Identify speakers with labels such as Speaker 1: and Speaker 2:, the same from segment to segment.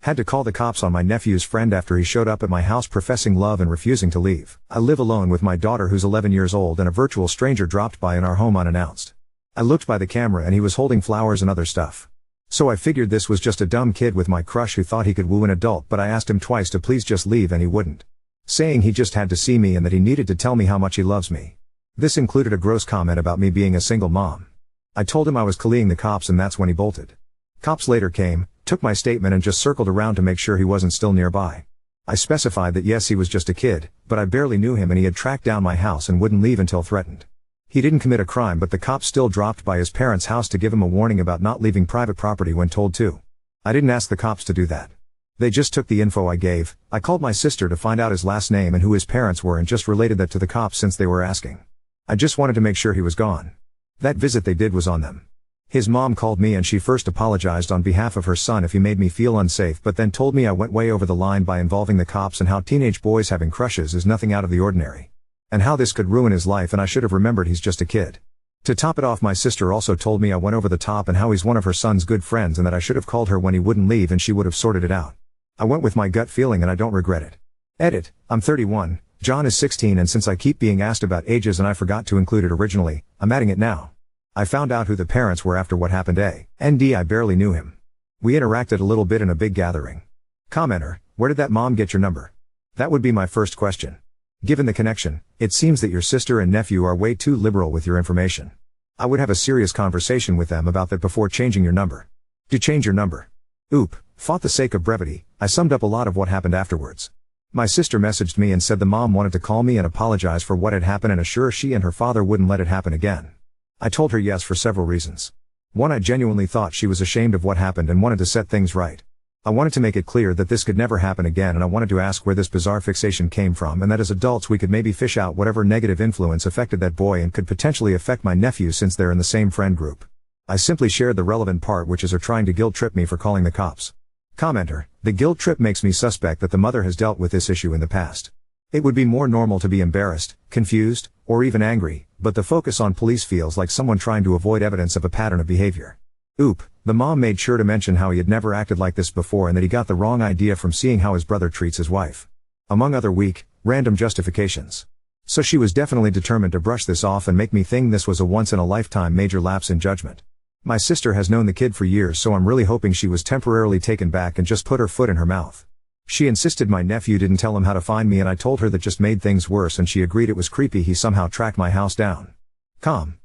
Speaker 1: Had to call the cops on my nephew's friend after he showed up at my house professing love and refusing to leave. I live alone with my daughter who's 11 years old, and a virtual stranger dropped by in our home unannounced. I looked by the camera and he was holding flowers and other stuff. So I figured this was just a dumb kid with my crush who thought he could woo an adult, but I asked him twice to please just leave and he wouldn't. Saying he just had to see me and that he needed to tell me how much he loves me. This included a gross comment about me being a single mom. I told him I was calling the cops, and that's when he bolted. Cops later came, took my statement and just circled around to make sure he wasn't still nearby. I specified that yes, he was just a kid, but I barely knew him and he had tracked down my house and wouldn't leave until threatened. He didn't commit a crime, but the cops still dropped by his parents' house to give him a warning about not leaving private property when told to. I didn't ask the cops to do that. They just took the info I gave. I called my sister to find out his last name and who his parents were and just related that to the cops since they were asking. I just wanted to make sure he was gone. That visit they did was on them. His mom called me and she first apologized on behalf of her son if he made me feel unsafe, but then told me I went way over the line by involving the cops and how teenage boys having crushes is nothing out of the ordinary. And how this could ruin his life, and I should have remembered he's just a kid. To top it off, my sister also told me I went over the top and how he's one of her son's good friends and that I should have called her when he wouldn't leave and she would have sorted it out. I went with my gut feeling and I don't regret it. Edit, I'm 31, John is 16, and since I keep being asked about ages and I forgot to include it originally, I'm adding it now. I found out who the parents were after what happened. I barely knew him. We interacted a little bit in a big gathering. Commenter, where did that mom get your number? That would be my first question. Given the connection, it seems that your sister and nephew are way too liberal with your information. I would have a serious conversation with them about that before changing your number. Do change your number. Oop, for the sake of brevity, I summed up a lot of what happened afterwards. My sister messaged me and said the mom wanted to call me and apologize for what had happened and assure she and her father wouldn't let it happen again. I told her yes for several reasons. One, I genuinely thought she was ashamed of what happened and wanted to set things right. I wanted to make it clear that this could never happen again, and I wanted to ask where this bizarre fixation came from, and that as adults we could maybe fish out whatever negative influence affected that boy and could potentially affect my nephew since they're in the same friend group. I simply shared the relevant part, which is her trying to guilt trip me for calling the cops. Commenter, the guilt trip makes me suspect that the mother has dealt with this issue in the past. It would be more normal to be embarrassed, confused, or even angry, but the focus on police feels like someone trying to avoid evidence of a pattern of behavior. Oop, the mom made sure to mention how he had never acted like this before and that he got the wrong idea from seeing how his brother treats his wife. Among other weak, random justifications. So she was definitely determined to brush this off and make me think this was a once-in-a-lifetime major lapse in judgment. My sister has known the kid for years, so I'm really hoping she was temporarily taken back and just put her foot in her mouth. She insisted my nephew didn't tell him how to find me, and I told her that just made things worse, and she agreed it was creepy he somehow tracked my house down.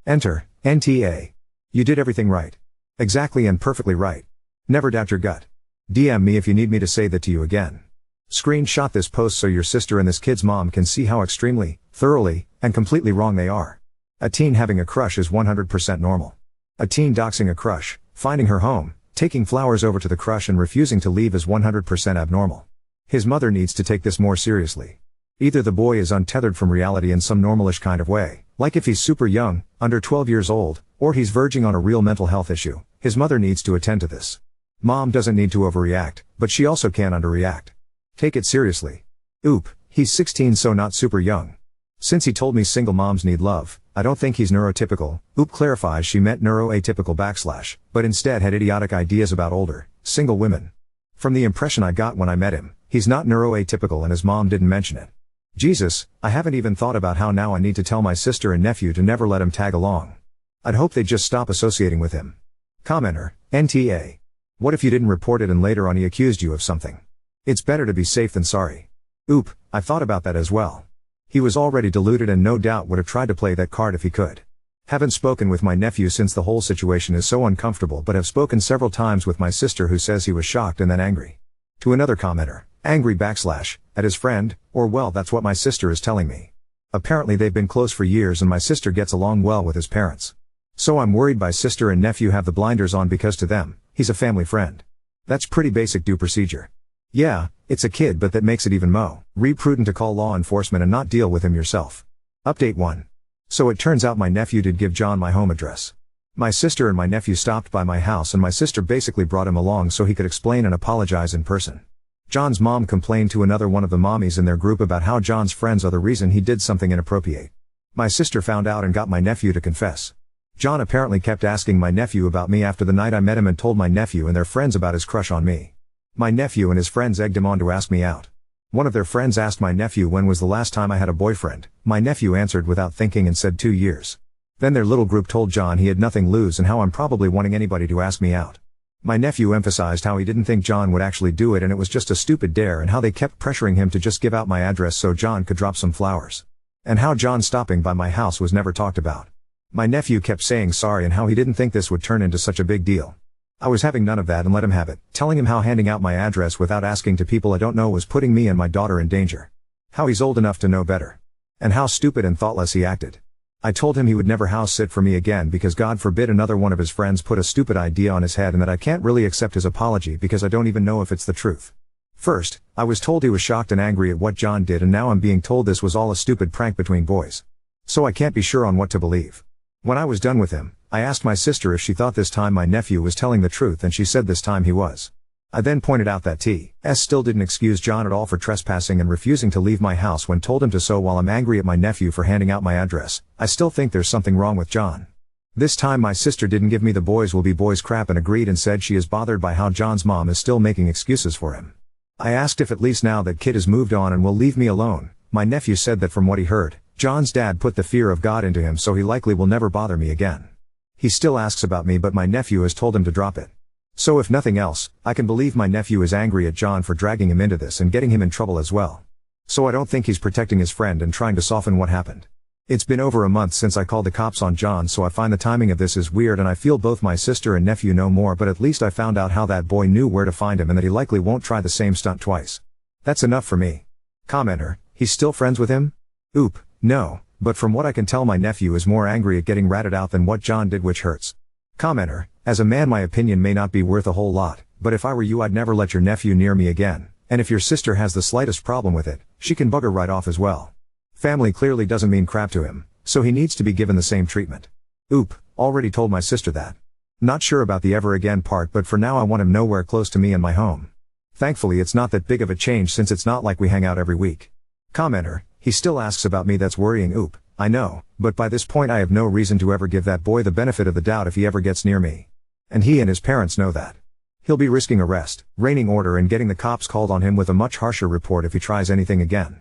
Speaker 1: Enter, NTA. You did everything right. Exactly and perfectly right. Never doubt your gut. DM me if you need me to say that to you again. Screenshot this post so your sister and this kid's mom can see how extremely, thoroughly, and completely wrong they are. A teen having a crush is 100% normal. A teen doxing a crush, finding her home, taking flowers over to the crush and refusing to leave is 100% abnormal. His mother needs to take this more seriously. Either the boy is untethered from reality in some normalish kind of way, like if he's super young, under 12 years old, or he's verging on a real mental health issue. His mother needs to attend to this. Mom doesn't need to overreact, but she also can't underreact. Take it seriously. Oop, he's 16, so not super young. Since he told me single moms need love, I don't think he's neurotypical. Oop clarifies she meant neuroatypical /, but instead had idiotic ideas about older, single women. From the impression I got when I met him, he's not neuroatypical and his mom didn't mention it. Jesus, I haven't even thought about how now I need to tell my sister and nephew to never let him tag along. I'd hope they'd just stop associating with him. Commenter, NTA. What if you didn't report it and later on he accused you of something? It's better to be safe than sorry. Oop, I thought about that as well. He was already deluded and no doubt would have tried to play that card if he could. Haven't spoken with my nephew since the whole situation is so uncomfortable, but have spoken several times with my sister, who says he was shocked and then angry. To another commenter, angry / at his friend, or well, that's what my sister is telling me. Apparently they've been close for years and my sister gets along well with his parents. So I'm worried my sister and nephew have the blinders on because to them, he's a family friend. That's pretty basic due procedure. Yeah, it's a kid, but that makes it even more prudent to call law enforcement and not deal with him yourself. Update 1. So it turns out my nephew did give John my home address. My sister and my nephew stopped by my house and my sister basically brought him along so he could explain and apologize in person. John's mom complained to another one of the mommies in their group about how John's friends are the reason he did something inappropriate. My sister found out and got my nephew to confess. John apparently kept asking my nephew about me after the night I met him and told my nephew and their friends about his crush on me. My nephew and his friends egged him on to ask me out. One of their friends asked my nephew when was the last time I had a boyfriend. My nephew answered without thinking and said 2 years. Then their little group told John he had nothing lose and how I'm probably wanting anybody to ask me out. My nephew emphasized how he didn't think John would actually do it and it was just a stupid dare, and how they kept pressuring him to just give out my address so John could drop some flowers. And how John stopping by my house was never talked about. My nephew kept saying sorry and how he didn't think this would turn into such a big deal. I was having none of that and let him have it, telling him how handing out my address without asking to people I don't know was putting me and my daughter in danger. How he's old enough to know better. And how stupid and thoughtless he acted. I told him he would never house sit for me again because God forbid another one of his friends put a stupid idea on his head, and that I can't really accept his apology because I don't even know if it's the truth. First, I was told he was shocked and angry at what John did, and now I'm being told this was all a stupid prank between boys. So I can't be sure on what to believe. When I was done with him, I asked my sister if she thought this time my nephew was telling the truth, and she said this time he was. I then pointed out that T.S. still didn't excuse John at all for trespassing and refusing to leave my house when told him to. So while I'm angry at my nephew for handing out my address, I still think there's something wrong with John. This time my sister didn't give me the boys will be boys crap and agreed and said she is bothered by how John's mom is still making excuses for him. I asked if at least now that kid has moved on and will leave me alone. My nephew said that from what he heard, John's dad put the fear of God into him so he likely will never bother me again. He still asks about me but my nephew has told him to drop it. So if nothing else, I can believe my nephew is angry at John for dragging him into this and getting him in trouble as well. So I don't think he's protecting his friend and trying to soften what happened. It's been over a month since I called the cops on John, so I find the timing of this is weird, and I feel both my sister and nephew know more, but at least I found out how that boy knew where to find him and that he likely won't try the same stunt twice. That's enough for me. Commenter, he's still friends with him? Oop, no, but from what I can tell my nephew is more angry at getting ratted out than what John did, which hurts. Commenter, as a man my opinion may not be worth a whole lot, but if I were you I'd never let your nephew near me again, and if your sister has the slightest problem with it, she can bugger right off as well. Family clearly doesn't mean crap to him, so he needs to be given the same treatment. Oop, already told my sister that. Not sure about the ever again part, but for now I want him nowhere close to me and my home. Thankfully it's not that big of a change since it's not like we hang out every week. Commenter, he still asks about me, that's worrying. Oop, I know, but by this point I have no reason to ever give that boy the benefit of the doubt if he ever gets near me. And he and his parents know that. He'll be risking arrest, restraining order and getting the cops called on him with a much harsher report if he tries anything again.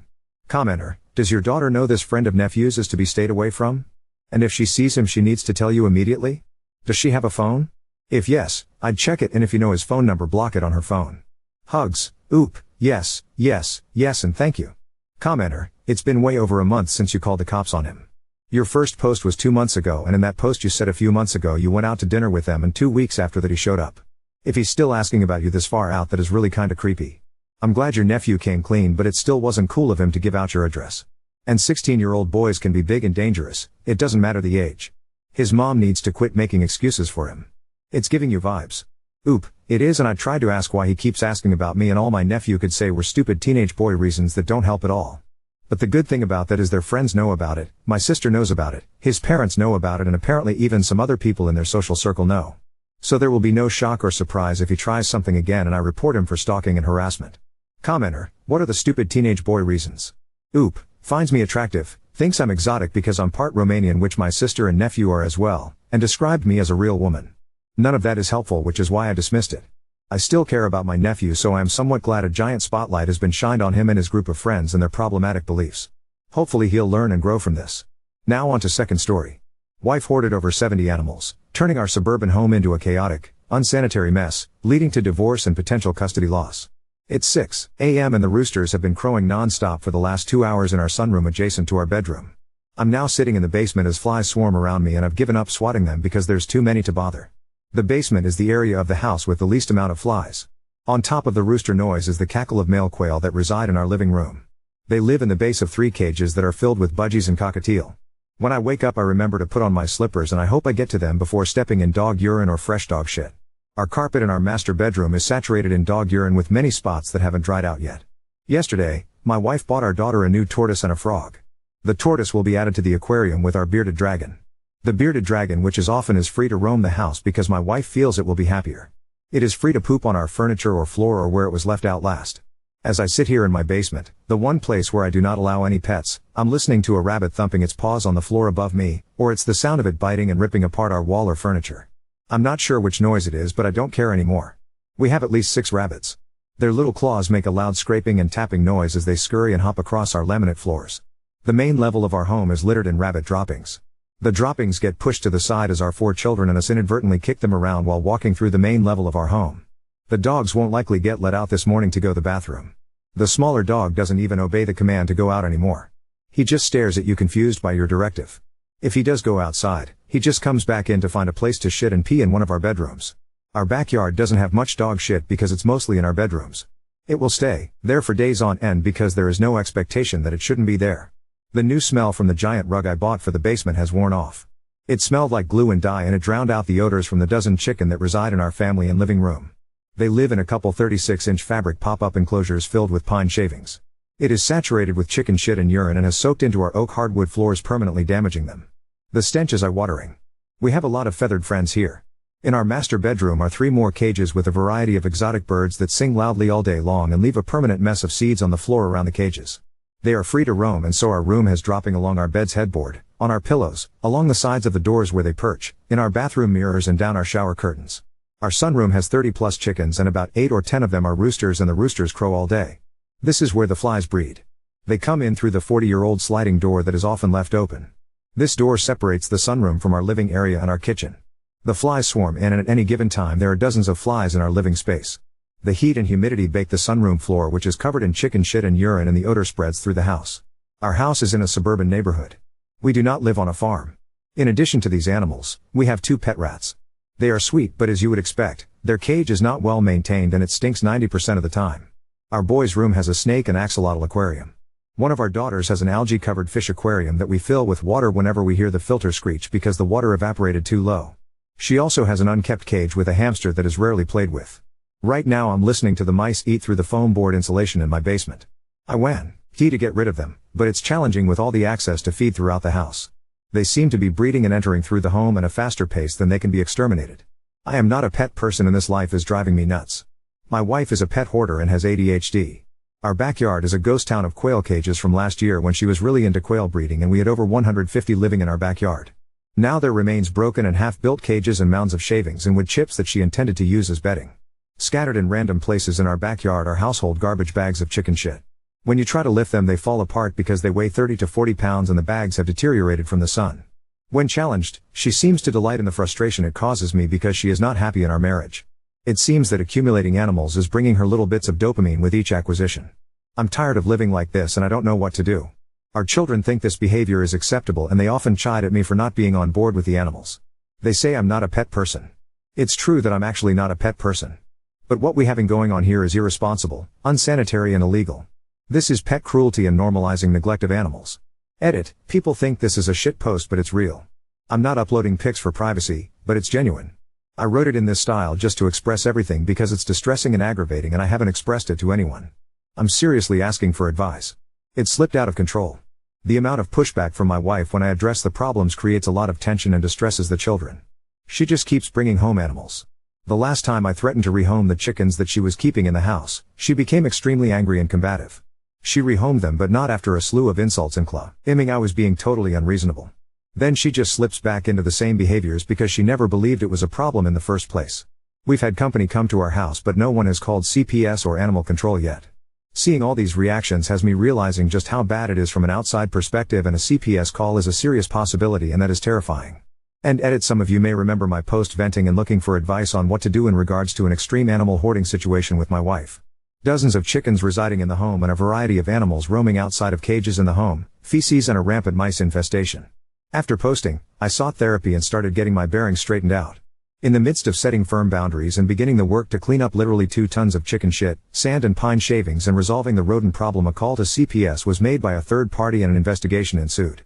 Speaker 1: Commenter, does your daughter know this friend of nephew's is to be stayed away from? And if she sees him she needs to tell you immediately? Does she have a phone? If yes, I'd check it, and if you know his phone number block it on her phone. Hugs. Oop, yes, and thank you. Commenter, it's been way over a month since you called the cops on him. Your first post was 2 months ago, and in that post you said a few months ago you went out to dinner with them, and 2 weeks after that he showed up. If he's still asking about you this far out, that is really kinda creepy. I'm glad your nephew came clean, but it still wasn't cool of him to give out your address. And 16-year-old boys can be big and dangerous, it doesn't matter the age. His mom needs to quit making excuses for him. It's giving you vibes. Oop, it is, and I tried to ask why he keeps asking about me, and all my nephew could say were stupid teenage boy reasons that don't help at all. But the good thing about that is their friends know about it, my sister knows about it, his parents know about it, and apparently even some other people in their social circle know. So there will be no shock or surprise if he tries something again and I report him for stalking and harassment. Commenter, what are the stupid teenage boy reasons? Oop, finds me attractive, thinks I'm exotic because I'm part Romanian, which my sister and nephew are as well, and described me as a real woman. None of that is helpful, which is why I dismissed it. I still care about my nephew, so I am somewhat glad a giant spotlight has been shined on him and his group of friends and their problematic beliefs. Hopefully he'll learn and grow from this. Now on to second story. Wife hoarded over 70 animals, turning our suburban home into a chaotic, unsanitary mess, leading to divorce and potential custody loss. It's 6 a.m. and the roosters have been crowing non-stop for the last 2 hours in our sunroom adjacent to our bedroom. I'm now sitting in the basement as flies swarm around me, and I've given up swatting them because there's too many to bother. The basement is the area of the house with the least amount of flies. On top of the rooster noise is the cackle of male quail that reside in our living room. They live in the base of 3 cages that are filled with budgies and cockatiel. When I wake up I remember to put on my slippers, and I hope I get to them before stepping in dog urine or fresh dog shit. Our carpet in our master bedroom is saturated in dog urine with many spots that haven't dried out yet. Yesterday, my wife bought our daughter a new tortoise and a frog. The tortoise will be added to the aquarium with our bearded dragon. The bearded dragon, which is free to roam the house because my wife feels it will be happier. It is free to poop on our furniture or floor or where it was left out last. As I sit here in my basement, the one place where I do not allow any pets, I'm listening to a rabbit thumping its paws on the floor above me, or it's the sound of it biting and ripping apart our wall or furniture. I'm not sure which noise it is, but I don't care anymore. We have at least 6 rabbits. Their little claws make a loud scraping and tapping noise as they scurry and hop across our laminate floors. The main level of our home is littered in rabbit droppings. The droppings get pushed to the side as our 4 children and us inadvertently kick them around while walking through the main level of our home. The dogs won't likely get let out this morning to go to the bathroom. The smaller dog doesn't even obey the command to go out anymore. He just stares at you confused by your directive. If he does go outside, he just comes back in to find a place to shit and pee in one of our bedrooms. Our backyard doesn't have much dog shit because it's mostly in our bedrooms. It will stay there for days on end because there is no expectation that it shouldn't be there. The new smell from the giant rug I bought for the basement has worn off. It smelled like glue and dye and it drowned out the odors from the dozen chicken that reside in our family and living room. They live in a couple 36-inch fabric pop-up enclosures filled with pine shavings. It is saturated with chicken shit and urine and has soaked into our oak hardwood floors, permanently damaging them. The stench is eye-watering. We have a lot of feathered friends here. In our master bedroom are 3 more cages with a variety of exotic birds that sing loudly all day long and leave a permanent mess of seeds on the floor around the cages. They are free to roam, and so our room has dropping along our bed's headboard, on our pillows, along the sides of the doors where they perch, in our bathroom mirrors and down our shower curtains. Our sunroom has 30+ chickens and about 8 or 10 of them are roosters, and the roosters crow all day. This is where the flies breed. They come in through the 40-year-old sliding door that is often left open. This door separates the sunroom from our living area and our kitchen. The flies swarm in, and at any given time there are dozens of flies in our living space. The heat and humidity bake the sunroom floor, which is covered in chicken shit and urine, and the odor spreads through the house. Our house is in a suburban neighborhood. We do not live on a farm. In addition to these animals, we have 2 pet rats. They are sweet, but as you would expect, their cage is not well maintained and it stinks 90% of the time. Our boys' room has a snake and axolotl aquarium. One of our daughters has an algae-covered fish aquarium that we fill with water whenever we hear the filter screech because the water evaporated too low. She also has an unkept cage with a hamster that is rarely played with. Right now I'm listening to the mice eat through the foam board insulation in my basement. I went to get rid of them, but it's challenging with all the access to feed throughout the house. They seem to be breeding and entering through the home at a faster pace than they can be exterminated. I am not a pet person and this life is driving me nuts. My wife is a pet hoarder and has ADHD. Our backyard is a ghost town of quail cages from last year when she was really into quail breeding, and we had over 150 living in our backyard. Now there remains broken and half-built cages and mounds of shavings and wood chips that she intended to use as bedding. Scattered in random places in our backyard are household garbage bags of chicken shit. When you try to lift them, they fall apart because they weigh 30 to 40 pounds and the bags have deteriorated from the sun. When challenged, she seems to delight in the frustration it causes me because she is not happy in our marriage. It seems that accumulating animals is bringing her little bits of dopamine with each acquisition. I'm tired of living like this and I don't know what to do. Our children think this behavior is acceptable and they often chide at me for not being on board with the animals. They say I'm not a pet person. It's true that I'm actually not a pet person. But what we having going on here is irresponsible, unsanitary and illegal. This is pet cruelty and normalizing neglect of animals. Edit, people think this is a shit post but it's real. I'm not uploading pics for privacy, but it's genuine. I wrote it in this style just to express everything because it's distressing and aggravating and I haven't expressed it to anyone. I'm seriously asking for advice. It slipped out of control. The amount of pushback from my wife when I address the problems creates a lot of tension and distresses the children. She just keeps bringing home animals. The last time I threatened to rehome the chickens that she was keeping in the house, she became extremely angry and combative. She rehomed them, but not after a slew of insults and claiming I was being totally unreasonable. Then she just slips back into the same behaviors because she never believed it was a problem in the first place. We've had company come to our house but no one has called CPS or animal control yet. Seeing all these reactions has me realizing just how bad it is from an outside perspective, and a CPS call is a serious possibility and that is terrifying. And edit, some of you may remember my post venting and looking for advice on what to do in regards to an extreme animal hoarding situation with my wife. Dozens of chickens residing in the home and a variety of animals roaming outside of cages in the home, feces and a rampant mice infestation. After posting, I sought therapy and started getting my bearings straightened out. In the midst of setting firm boundaries and beginning the work to clean up literally 2 tons of chicken shit, sand and pine shavings and resolving the rodent problem, a call to CPS was made by a third party and an investigation ensued.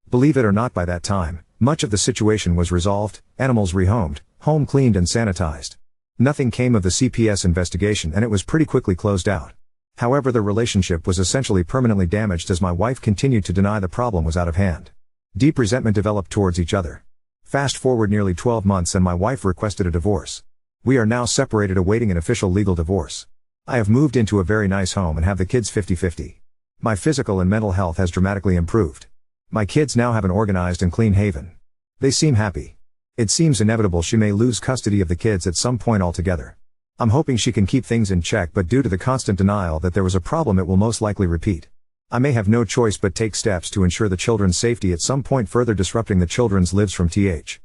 Speaker 1: Believe it or not, by that time, much of the situation was resolved, animals rehomed, home cleaned and sanitized. Nothing came of the CPS investigation and it was pretty quickly closed out. However, the relationship was essentially permanently damaged as my wife continued to deny the problem was out of hand. Deep resentment developed towards each other. Fast forward nearly 12 months and my wife requested a divorce. We are now separated, awaiting an official legal divorce. I have moved into a very nice home and have the kids 50-50. My physical and mental health has dramatically improved. My kids now have an organized and clean haven. They seem happy. It seems inevitable she may lose custody of the kids at some point altogether. I'm hoping she can keep things in check, but due to the constant denial that there was a problem, it will most likely repeat. I may have no choice but take steps to ensure the children's safety at some point, further disrupting the children's lives from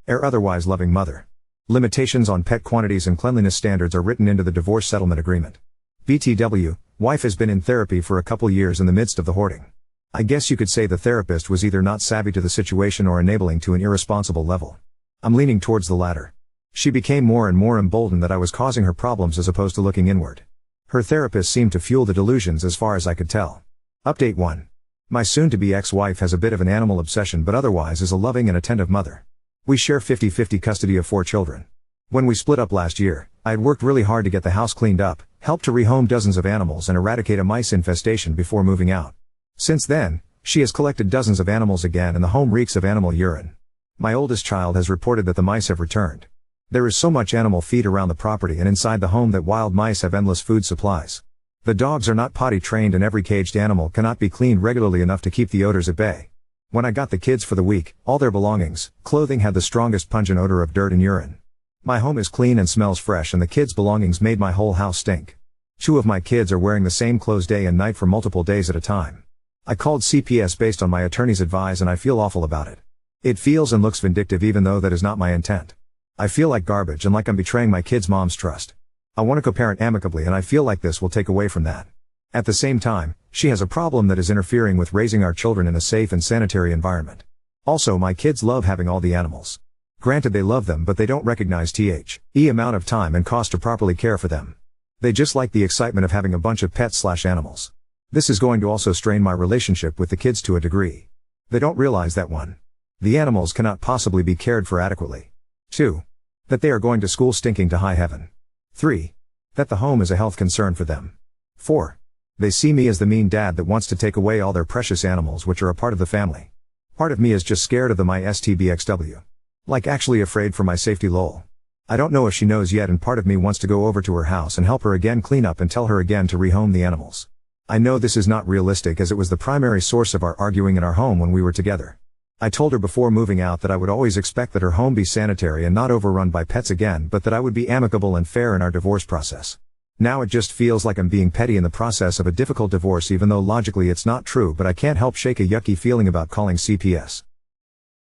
Speaker 1: her otherwise loving mother. Limitations on pet quantities and cleanliness standards are written into the divorce settlement agreement. BTW, wife has been in therapy for a couple years in the midst of the hoarding. I guess you could say the therapist was either not savvy to the situation or enabling to an irresponsible level. I'm leaning towards the latter. She became more and more emboldened that I was causing her problems as opposed to looking inward. Her therapist seemed to fuel the delusions as far as I could tell. Update 1. My soon-to-be ex-wife has a bit of an animal obsession, but otherwise is a loving and attentive mother. We share 50-50 custody of 4 children. When we split up last year, I had worked really hard to get the house cleaned up, helped to rehome dozens of animals and eradicate a mice infestation before moving out. Since then, she has collected dozens of animals again and the home reeks of animal urine. My oldest child has reported that the mice have returned. There is so much animal feed around the property and inside the home that wild mice have endless food supplies. The dogs are not potty trained and every caged animal cannot be cleaned regularly enough to keep the odors at bay. When I got the kids for the week, all their belongings, clothing had the strongest pungent odor of dirt and urine. My home is clean and smells fresh, and the kids' belongings made my whole house stink. 2 of my kids are wearing the same clothes day and night for multiple days at a time. I called CPS based on my attorney's advice and I feel awful about it. It feels and looks vindictive even though that is not my intent. I feel like garbage and like I'm betraying my kids' mom's trust. I want to co-parent amicably and I feel like this will take away from that. At the same time, she has a problem that is interfering with raising our children in a safe and sanitary environment. Also, my kids love having all the animals. Granted, they love them, but they don't recognize the amount of time and cost to properly care for them. They just like the excitement of having a bunch of pets/animals. This is going to also strain my relationship with the kids to a degree. They don't realize that 1. The animals cannot possibly be cared for adequately. 2. That they are going to school stinking to high heaven. 3. That the home is a health concern for them. 4. They see me as the mean dad that wants to take away all their precious animals which are a part of the family. Part of me is just scared of the my STBXW. Like actually afraid for my safety lol. I don't know if she knows yet, and part of me wants to go over to her house and help her again clean up and tell her again to rehome the animals. I know this is not realistic as it was the primary source of our arguing in our home when we were together. I told her before moving out that I would always expect that her home be sanitary and not overrun by pets again, but that I would be amicable and fair in our divorce process. Now it just feels like I'm being petty in the process of a difficult divorce, even though logically it's not true, but I can't help shake a yucky feeling about calling CPS.